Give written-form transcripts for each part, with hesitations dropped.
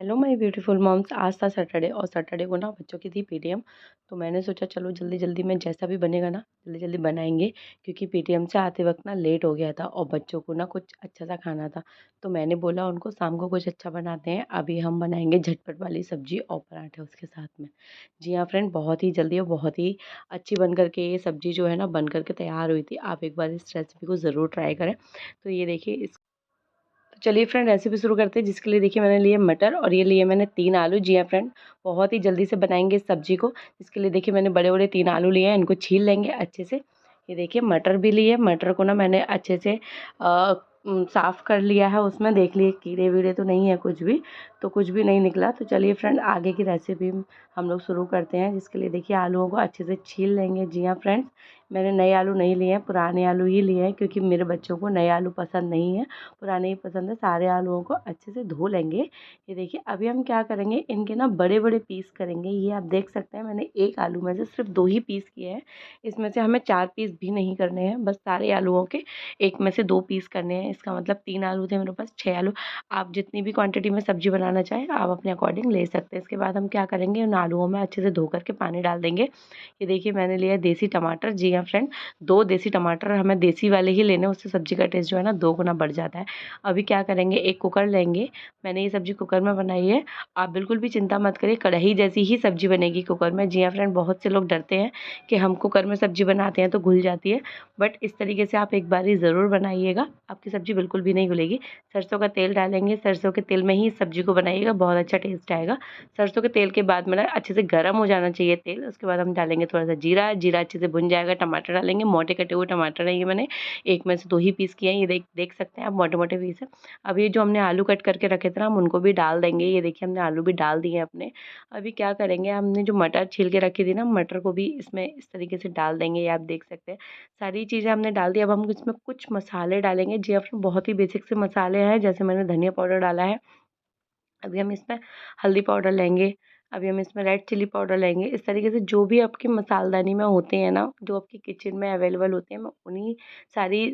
Hello my beautiful moms. आज था Saturday और सैटरडे को ना बच्चों की थी पीटीएम। तो मैंने सोचा चलो जल्दी जल्दी में जैसा भी बनेगा ना जल्दी जल्दी बनाएंगे, क्योंकि पीटीएम से आते वक्त ना लेट हो गया था और बच्चों को ना कुछ अच्छा सा खाना था। तो मैंने बोला उनको शाम को कुछ अच्छा बनाते हैं, अभी हम बनाएंगे झटपट वाली सब्जी और पराठे उसके साथ में। जी हाँ फ्रेंड, बहुत ही जल्दी और बहुत ही अच्छी बन करके ये सब्जी जो है ना बन करके तैयार हुई थी। आप एक बार इस रेसिपी को ज़रूर ट्राई करें। तो ये देखिए इस तो चलिए फ्रेंड रेसिपी शुरू करते हैं। जिसके लिए देखिए मैंने लिए मटर और ये लिए मैंने 3 आलू। जी हाँ फ्रेंड, बहुत ही जल्दी से बनाएंगे इस सब्जी को। इसके लिए देखिए मैंने बड़े बड़े 3 आलू लिए हैं, इनको छील लेंगे अच्छे से। ये देखिए मटर भी लिए, मटर को ना मैंने अच्छे से साफ़ कर लिया है। उसमें देख लिए कीड़े वीड़े तो नहीं है, कुछ भी तो कुछ भी नहीं निकला। तो चलिए फ्रेंड आगे की रेसिपी हम लोग शुरू करते हैं। जिसके लिए देखिए आलूओं को अच्छे से छील लेंगे। जी हाँ फ्रेंड्स, मैंने नए आलू नहीं लिए हैं, पुराने आलू ही लिए हैं, क्योंकि मेरे बच्चों को नए आलू पसंद नहीं है, पुराने ही पसंद है। सारे आलूओं को अच्छे से धो लेंगे। ये देखिए अभी हम क्या करेंगे, इनके ना बड़े बड़े पीस करेंगे। ये आप देख सकते हैं मैंने एक आलू में से सिर्फ 2 ही पीस किए हैं। इसमें से हमें 4 पीस भी नहीं करने हैं, बस सारे आलूओं के एक में से 2 पीस करने हैं। इसका मतलब 3 आलू थे मेरे पास, 6 आलू। आप जितनी भी क्वांटिटी में सब्जी बनाना चाहें आप अपने अकॉर्डिंग ले सकते हैं। इसके बाद हम क्या करेंगे, उन आलूओं में अच्छे से धो करके पानी डाल देंगे। ये देखिए मैंने लिया है देसी टमाटर। जी हाँ फ्रेंड, 2 देसी टमाटर, हमें देसी वाले ही लेने, उससे सब्जी का टेस्ट जो है ना 2 गुना बढ़ जाता है। अभी क्या करेंगे, एक कुकर लेंगे। मैंने ये सब्जी कुकर में बनाई है। आप बिल्कुल भी चिंता मत करिए, कढ़ाई जैसी ही सब्जी बनेगी कुकर में। जी हाँ फ्रेंड, बहुत से लोग डरते हैं कि हम कुकर में सब्जी बनाते हैं तो घुल जाती है, बट इस तरीके से आप एक बार ही ज़रूर बनाइएगा, आपकी सब्जी बिल्कुल भी नहीं घुलेगी। सरसों का तेल डालेंगे, सरसों के तेल में ही इस सब्जी को बनाइएगा, बहुत अच्छा टेस्ट आएगा। सरसों के तेल के बाद में अच्छे से गर्म हो जाना चाहिए तेल। उसके बाद हम डालेंगे थोड़ा सा जीरा, जीरा अच्छे से भुन जाएगा, टमाटर डालेंगे। मोटे कटे हुए टमाटर है ये, मैंने एक में से 2 ही पीस किए हैं। ये देख सकते हैं आप, मोटे मोटे पीस है। अब ये जो हमने आलू कट करके रखे थे ना, हम उनको भी डाल देंगे। ये देखिए हमने आलू भी डाल दिए हैं अपने। अभी क्या करेंगे, हमने जो मटर छील के रखी थी ना, मटर को भी इसमें इस तरीके से डाल देंगे। ये आप देख सकते हैं सारी चीज़ें हमने डाल दी। अब हम इसमें कुछ मसाले डालेंगे। जी अपने बहुत ही बेसिक से मसाले हैं, जैसे मैंने धनिया पाउडर डाला है। अभी हम इसमें हल्दी पाउडर लेंगे। अभी हम इसमें रेड चिली पाउडर लेंगे। इस तरीके से जो भी आपकी मसालदानी में होते हैं ना, जो आपकी किचन में अवेलेबल होते हैं, मैं उन्हीं सारी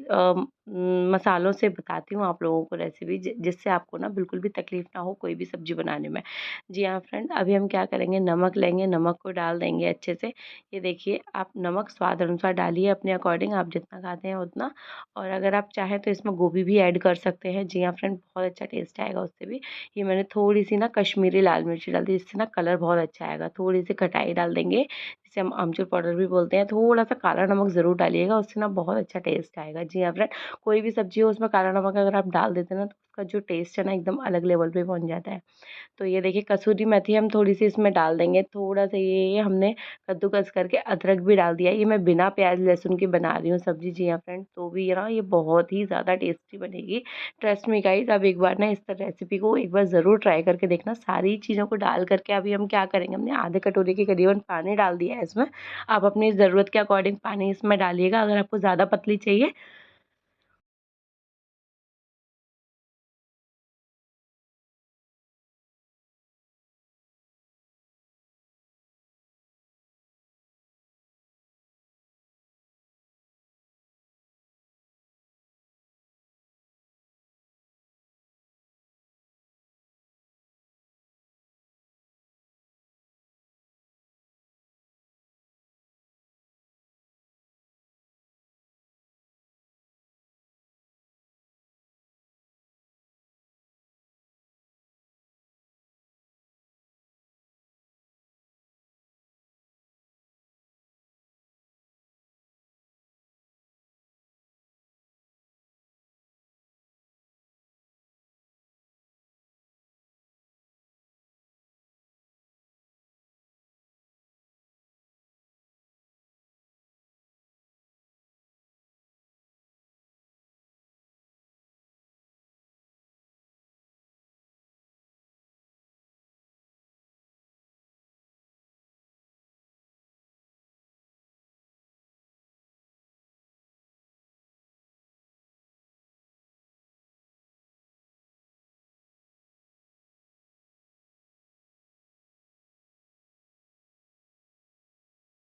मसालों से बताती हूँ आप लोगों को रेसिपी, जिससे आपको ना बिल्कुल भी तकलीफ़ ना हो कोई भी सब्ज़ी बनाने में। जी हाँ फ्रेंड, अभी हम क्या करेंगे, नमक लेंगे, नमक को डाल देंगे अच्छे से। ये देखिए आप नमक स्वाद अनुसार डालिए अपने अकॉर्डिंग, आप जितना खाते हैं उतना। और अगर आप चाहें तो इसमें गोभी भी ऐड कर सकते हैं। जी हाँ फ्रेंड, बहुत अच्छा टेस्ट आएगा उससे भी। ये मैंने थोड़ी-सी ना कश्मीरी लाल मिर्ची डाल दी, जिससे ना कलर बहुत अच्छा आएगा। थोड़ी-सी खटाई डाल देंगे, जिसे हम आमचूर पाउडर भी बोलते हैं। थोड़ा-सा काला नमक ज़रूर डालिएगा, उससे ना बहुत अच्छा टेस्ट आएगा। जी हाँ फ्रेंड, कोई भी सब्ज़ी हो उसमें काला नमक अगर आप डाल देते हैं ना, तो उसका जो टेस्ट है ना एकदम अलग लेवल पे पहुँच जाता है। तो ये देखिए कसूरी मेथी हम थोड़ी-सी इसमें डाल देंगे। थोड़ा-सा ये हमने कद्दूकस करके अदरक भी डाल दिया है। ये मैं बिना प्याज़ लहसुन के बना रही हूँ सब्ज़ी। जी हाँ फ्रेंड, तो भी ये ना ये बहुत ही ज़्यादा टेस्टी बनेगी। ट्रस्ट मी गाइज़, आप एक बार ना इस रेसिपी को एक बार ज़रूर ट्राई करके देखना। सारी चीज़ों को डाल करके अभी हम क्या करेंगे, हमने आधे कटोरी के करीबन पानी डाल दिया है इसमें। आप अपनी ज़रूरत के अकॉर्डिंग पानी इसमें डालिएगा। अगर आपको ज़्यादा पतली चाहिए